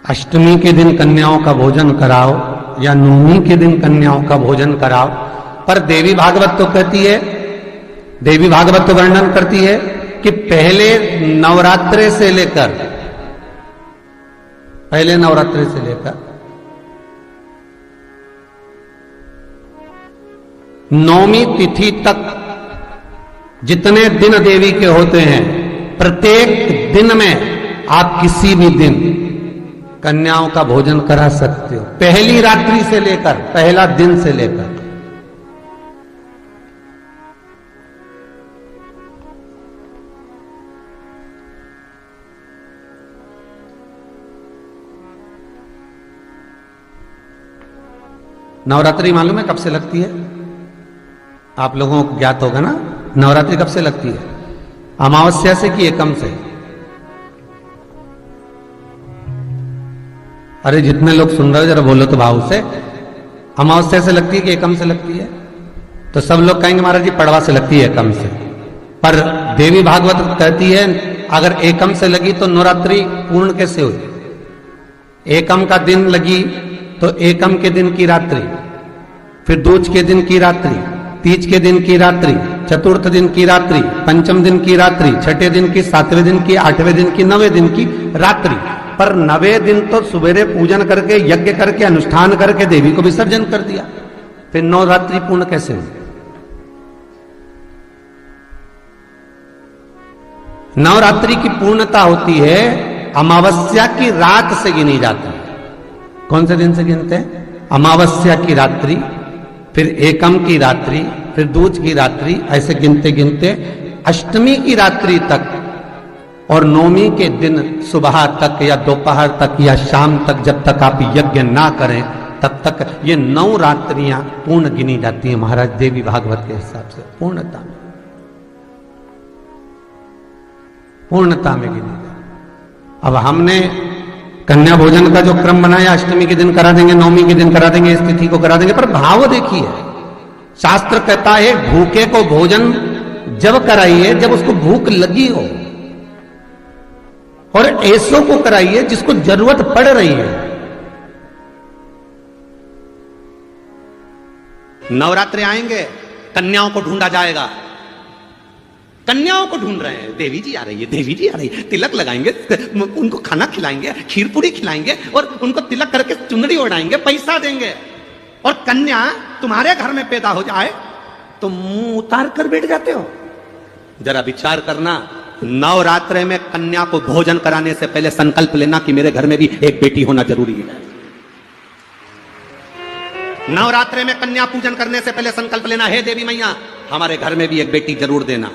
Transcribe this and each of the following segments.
अष्टमी के दिन कन्याओं का भोजन कराओ या नवमी के दिन कन्याओं का भोजन कराओ। पर देवी भागवत तो कहती है, देवी भागवत तो वर्णन करती है कि पहले नवरात्रे से लेकर नौमी तिथि तक जितने दिन देवी के होते हैं, प्रत्येक दिन में आप किसी भी दिन कन्याओं का भोजन करा सकते हो, पहली रात्रि से लेकर, पहला दिन से लेकर। नवरात्रि मालूम है कब से लगती है? आप लोगों को ज्ञात होगा ना, नवरात्रि कब से लगती है? अमावस्या से कि एकम से? अरे जितने लोग सुन रहे हो जरा बोलो तो भाव से। अमावस्या से लगती है कि एकम से लगती है? तो सब लोग कहेंगे महाराज जी पड़वा से लगती है, एकम से। पर देवी भागवत कहती है अगर एकम से लगी तो नवरात्रि पूर्ण कैसे हुई? एकम का दिन लगी तो एकम के दिन की रात्रि, फिर दूज के दिन की रात्रि, तीज के दिन की रात्रि, चतुर्थ दिन की रात्रि, पंचम दिन की रात्रि, छठे दिन की, सातवें दिन की, आठवें दिन की, नवें दिन की रात्रि। पर नवें दिन तो सुबेरे पूजन करके, यज्ञ करके, अनुष्ठान करके देवी को विसर्जन कर दिया, फिर नवरात्रि पूर्ण कैसे हुई? नवरात्रि की पूर्णता होती है अमावस्या की रात से गिनी जाती है। कौन से दिन से गिनते हैं? अमावस्या की रात्रि, फिर एकम की रात्रि, फिर दूज की रात्रि, ऐसे गिनते गिनते अष्टमी की रात्रि तक और नवमी के दिन सुबह तक या दोपहर तक या शाम तक, जब तक आप यज्ञ ना करें तब तक ये 9 रात्रियां पूर्ण गिनी जाती हैं महाराज देवी भागवत के हिसाब से। पूर्णता में गिनी जाती। अब हमने कन्या भोजन का जो क्रम बनाया, अष्टमी के दिन करा देंगे, नवमी के दिन करा देंगे, इस तिथि को करा देंगे, पर भाव देखिए, शास्त्र कहता है भूखे को भोजन जब कराइए जब उसको भूख लगी हो, और ऐसों को कराइए जिसको जरूरत पड़ रही है। नवरात्रि आएंगे, कन्याओं को ढूंढा जाएगा, कन्याओं को ढूंढ रहे हैं, देवी जी आ रही है, देवी जी आ रही है, तिलक लगाएंगे, उनको खाना खिलाएंगे, खीर पूरी खिलाएंगे और उनको तिलक करके चुनरी ओढ़ाएंगे, पैसा देंगे। और कन्या तुम्हारे घर में पैदा हो जाए तो मुंह उतार कर बैठ जाते हो। जरा विचार करना, नवरात्रि में कन्या को भोजन कराने से पहले संकल्प लेना कि मेरे घर में भी एक बेटी होना जरूरी है। नवरात्रि में कन्या पूजन करने से पहले संकल्प लेना, हे देवी मैया हमारे घर में भी एक बेटी जरूर देना,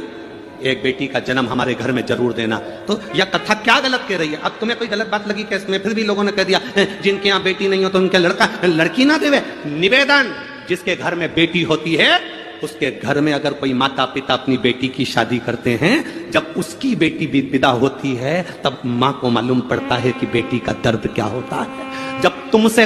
एक बेटी का जन्म हमारे घर में जरूर देना। तो यह कथा क्या गलत कह रही है? अब तुम्हें कोई गलत बात लगी क्या इसमें? फिर भी लोगों ने कह दिया जिनके यहाँ बेटी नहीं हो तो उनके लड़की ना देवे। निवेदन, जिसके घर में बेटी होती है उसके घर में अगर कोई माता पिता अपनी बेटी की शादी करते हैं, जब उसकी बेटी विदा होती है तब मां को मालूम पड़ता है कि बेटी का दर्द क्या होता है। जब तुमसे